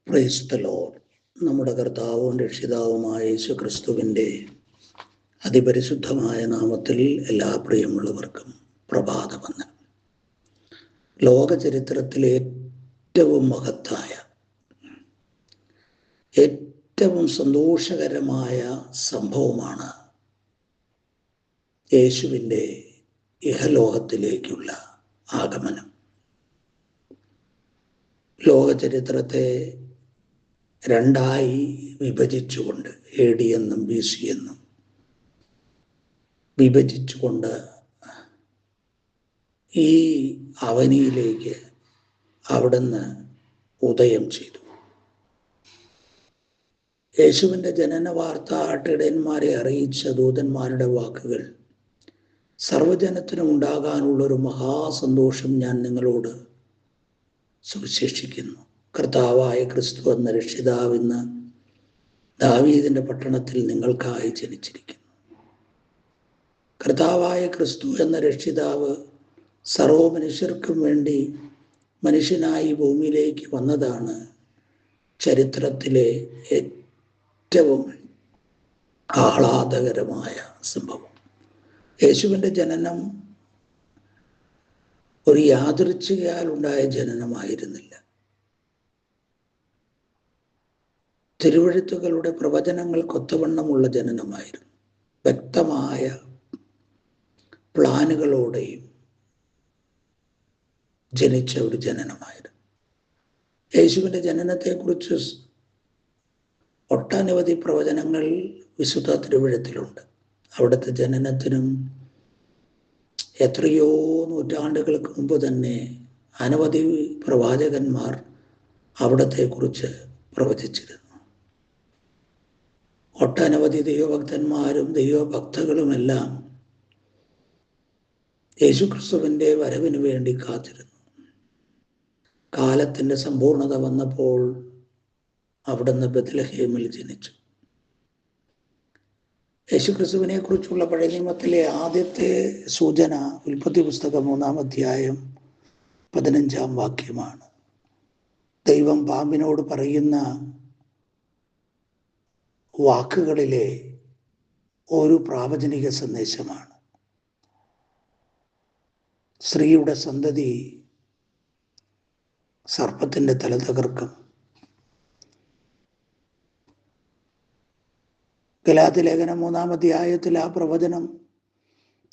Praise the Lord. നമ്മുടെ കർത്താവും രക്ഷിതാവുമായ യേശുക്രിസ്തുവിൻ്റെ അതിപരിശുദ്ധമായ നാമത്തിൽ എല്ലാ പ്രിയമുള്ളവർക്കും പ്രഭാതവന്ദനം. ലോക ചരിത്രത്തിലെ ഏറ്റവും മഹത്തായ, ഏറ്റവും സന്തോഷകരമായ സംഭവമാണ് യേശുവിൻ്റെ ഇഹലോകത്തിലേക്കുള്ള ആഗമനം. ലോക ചരിത്രത്തെ രണ്ടായി വിഭജിച്ചുകൊണ്ട്, AD എന്നും BC എന്നും വിഭജിച്ചുകൊണ്ട് ഈ അവനിയിലേക്ക് അവിടുന്ന് ഉദയം ചെയ്തു. യേശുവിൻ്റെ ജനന വാർത്ത ആട്ടിടയന്മാരെ അറിയിച്ച ദൂതന്മാരുടെ വാക്കുകൾ, സർവജനത്തിനും ഉണ്ടാകാനുള്ളൊരു മഹാസന്തോഷം ഞാൻ നിങ്ങളോട് സുവിശേഷിക്കുന്നു. കർത്താവായ ക്രിസ്തു എന്ന രക്ഷിതാവ് ഇന്ന് ദാവീദിന്റെ പട്ടണത്തിൽ നിങ്ങൾക്കായി ജനിച്ചിരിക്കുന്നു. കർത്താവായ ക്രിസ്തു എന്ന രക്ഷിതാവ് സർവ്വ മനുഷ്യർക്കും വേണ്ടി മനുഷ്യനായി ഭൂമിയിലേക്ക് വന്നതാണ് ചരിത്രത്തിലെ ഏറ്റവും ആഹ്ലാദകരമായ സംഭവം. യേശുവിൻ്റെ ജനനം ഒരു യാദൃച്ഛികയാൽ ഉണ്ടായ ജനനമായിരുന്നില്ല. തിരുവെഴുത്തുകളുടെ പ്രവചനങ്ങൾക്കൊത്തവണ്ണമുള്ള ജനനമായിരുന്നു. വ്യക്തമായ പ്ലാനുകളോടെയും ജനിച്ച ഒരു ജനനമായിരുന്നു. യേശുവിൻ്റെ ജനനത്തെക്കുറിച്ച് ഒട്ടനവധി പ്രവചനങ്ങൾ വിശുദ്ധ തിരുവെഴുത്തിലുണ്ട്. അവിടുത്തെ ജനനത്തിനും എത്രയോ നൂറ്റാണ്ടുകൾക്ക് മുമ്പ് തന്നെ അനവധി പ്രവാചകന്മാർ അവിടത്തെക്കുറിച്ച് പ്രവചിച്ചിരുന്നു. ഒട്ടനവധി ദൈവഭക്തന്മാരും ദൈവഭക്തകളുമെല്ലാം യേശുക്രിസ്തുവിൻ്റെ വരവിന് വേണ്ടി കാത്തിരുന്നു. കാലത്തിൻ്റെ സമ്പൂർണത വന്നപ്പോൾ അവിടുന്ന് ബെത്ലഹേമിൽ ജനിച്ചു. യേശുക്രിസ്തുവിനെ കുറിച്ചുള്ള പഴയ നിയമത്തിലെ ആദ്യത്തെ സൂചന ഉൽപ്പത്തി പുസ്തകം 3-ാം അധ്യായം 15-ാം വാക്യമാണ്. ദൈവം പാമ്പിനോട് പറയുന്ന വാക്കുകളിലെ ഒരു പ്രാവചനിക സന്ദേശമാണ്. സ്ത്രീയുടെ സന്തതി സർപ്പത്തിൻ്റെ തല തകർക്കും. ഗലാത്യ ലേഖനം 3-ാം അധ്യായത്തിൽ ആ പ്രവചനം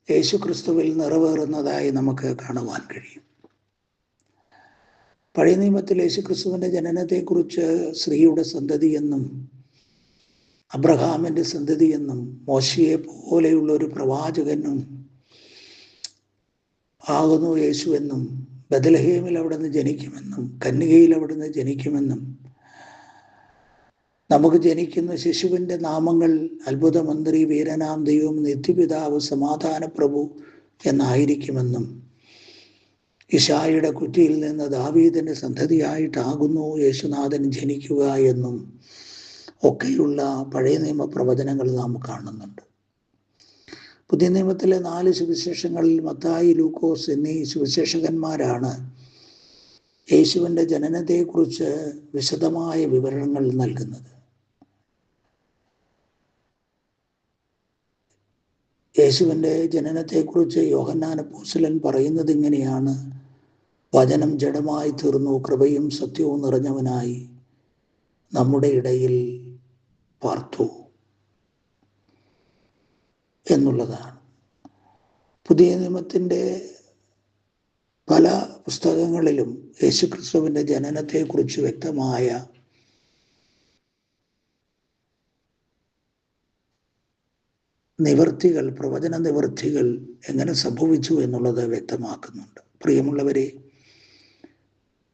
യേശുക്രിസ്തുവിൽ നിറവേറുന്നതായി നമുക്ക് കാണുവാൻ കഴിയും. പഴയ നിയമത്തിൽ യേശുക്രിസ്തുവിൻ്റെ ജനനത്തെക്കുറിച്ച് സ്ത്രീയുടെ സന്തതി എന്നും അബ്രഹാമിൻ്റെ സന്തതി എന്നും മോശയെ പോലെയുള്ള ഒരു പ്രവാചകനും ആകുന്നു യേശു എന്നും ബെത്ലഹേമിൽ അവിടുന്ന് ജനിക്കുമെന്നും കന്യകയിൽ അവിടുന്ന് ജനിക്കുമെന്നും നമുക്ക് ജനിക്കുന്ന ശിശുവിൻ്റെ നാമങ്ങൾ അത്ഭുതമന്ത്രി, വീരനാം ദൈവം, നിത്യപിതാവ്, സമാധാന പ്രഭു എന്നായിരിക്കുമെന്നും ഇശായിയുടെ കുറ്റിയിൽ നിന്ന് ദാവീദിന്റെ സന്തതിയായിട്ടാകുന്നു യേശുനാഥൻ ജനിക്കുക എന്നും ഒക്കെയുള്ള പഴയ നിയമ പ്രവചനങ്ങൾ നാം കാണുന്നുണ്ട്. പുതിയ നിയമത്തിലെ 4 സുവിശേഷങ്ങളിൽ മത്തായി, ലൂക്കോസ് എന്നീ സുവിശേഷകന്മാരാണ് യേശുവിൻ്റെ ജനനത്തെക്കുറിച്ച് വിശദമായ വിവരണങ്ങൾ നൽകുന്നത്. യേശുവിൻ്റെ ജനനത്തെക്കുറിച്ച് യോഹന്നാൻ അപ്പോസ്തലൻ പറയുന്നത് ഇങ്ങനെയാണ്: വചനം ജഡമായി തീർന്നു, കൃപയും സത്യവും നിറഞ്ഞവനായി നമ്മുടെ ഇടയിൽ പാർത്തു എന്നുള്ളതാണ്. പുതിയ നിയമത്തിൻ്റെ പല പുസ്തകങ്ങളിലും യേശുക്രിസ്തുവിൻ്റെ ജനനത്തെക്കുറിച്ച് വ്യക്തമായ നിവൃത്തികൾ, പ്രവചന നിവൃത്തികൾ എങ്ങനെ സംഭവിച്ചു എന്നുള്ളത് വ്യക്തമാക്കുന്നുണ്ട്. പ്രിയമുള്ളവരെ,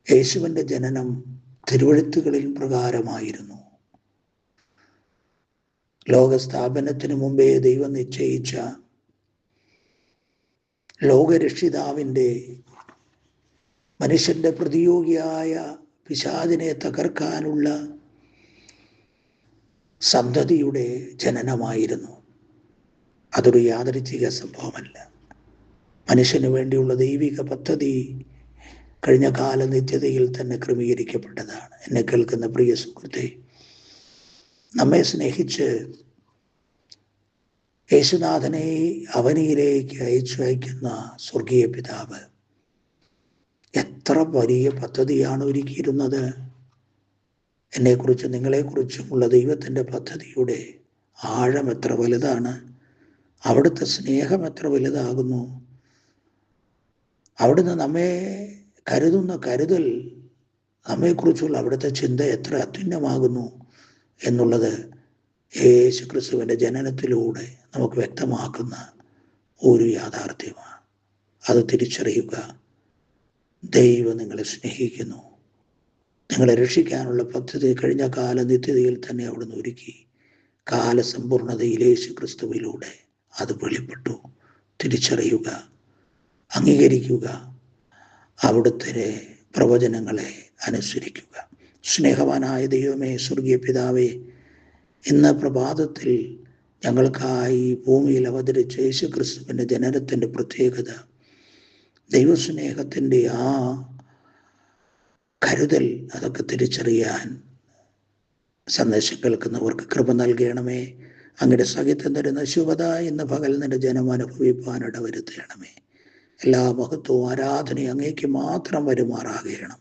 യേശുവിൻ്റെ ജനനം തിരുവെഴുത്തുകളിൽ പ്രകാരമായിരുന്നു. ലോകസ്ഥാപനത്തിന് മുമ്പേ ദൈവം നിശ്ചയിച്ച ലോകരക്ഷിതാവിൻ്റെ, മനുഷ്യന്റെ പ്രതിയോഗിയായ പിശാചിനെ തകർക്കാനുള്ള സന്തതിയുടെ ജനനമായിരുന്നു. അതൊരു യാദൃച്ഛിക സംഭവമല്ല. മനുഷ്യന് വേണ്ടിയുള്ള ദൈവിക പദ്ധതി കഴിഞ്ഞ കാല നിത്യതയിൽ തന്നെ ക്രമീകരിക്കപ്പെട്ടതാണ്. എന്നെ കേൾക്കുന്ന പ്രിയ സുഹൃത്തെ, നമ്മെ സ്നേഹിച്ച് യേശുനാഥനെ അവനിയിലേക്ക് അയക്കുന്ന സ്വർഗീയ പിതാവ് എത്ര വലിയ പദ്ധതിയാണ് ഒരുക്കിയിരുന്നത്. എന്നെക്കുറിച്ചും നിങ്ങളെക്കുറിച്ചുമുള്ള ദൈവത്തിൻ്റെ പദ്ധതിയുടെ ആഴം എത്ര വലുതാണ്, അവിടുത്തെ സ്നേഹം എത്ര വലുതാകുന്നു, അവിടുന്ന് നമ്മെ കരുതുന്ന കരുതൽ, നമ്മെക്കുറിച്ചുള്ള അവിടുത്തെ ചിന്ത എത്ര അത്യുന്നമാകുന്നു എന്നുള്ളത് യേശു ക്രിസ്തുവിൻ്റെ ജനനത്തിലൂടെ നമുക്ക് വ്യക്തമാക്കുന്ന ഒരു യാഥാർത്ഥ്യമാണ്. അത് തിരിച്ചറിയുക. ദൈവം നിങ്ങളെ സ്നേഹിക്കുന്നു. നിങ്ങളെ രക്ഷിക്കാനുള്ള പദ്ധതി കഴിഞ്ഞ കാല നിത്യതയിൽ തന്നെ അവിടുന്ന് ഒരുക്കി. കാലസമ്പൂർണതയിൽ യേശു ക്രിസ്തുവിലൂടെ അത് വെളിപ്പെട്ടു. തിരിച്ചറിയുക, അംഗീകരിക്കുക, അവിടുത്തെ പ്രവചനങ്ങളെ അനുസരിക്കുക. സ്നേഹവാനായ ദൈവമേ, സ്വർഗീയ പിതാവേ, ഇന്ന് പ്രഭാതത്തിൽ ഞങ്ങൾക്കായി ഭൂമിയിൽ അവതരിച്ച യേശു ക്രിസ്തുവിൻ്റെ ജനനത്തിൻ്റെ പ്രത്യേകത, ദൈവസ്നേഹത്തിൻ്റെ ആ കരുതൽ, അതൊക്കെ തിരിച്ചറിയാൻ സന്ദേശം കേൾക്കുന്നവർക്ക് കൃപ നൽകണമേ. അങ്ങയുടെ സഹിതം തരുന്ന ശുഭത ഇന്ന് പകൽ നിന്റെ ജനം അനുഭവിപ്പാൻ ഇടവരുത്തണമേ. എല്ലാ മഹത്വവും ആരാധനയും അങ്ങേക്ക് മാത്രം വരുമാറാകണം.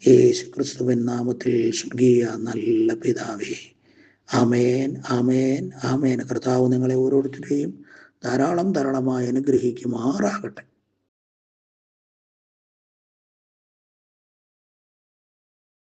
യേശു ക്രിസ്തുവിൻ നാമത്തിൽ സ്വർഗീയ നല്ല പിതാവേ, ആമേൻ, ആമേൻ, ആമേൻ. കർത്താവ് നിങ്ങളെ ഓരോരുത്തരെയും ധാരാളമായി അനുഗ്രഹിക്കുമാറാകട്ടെ.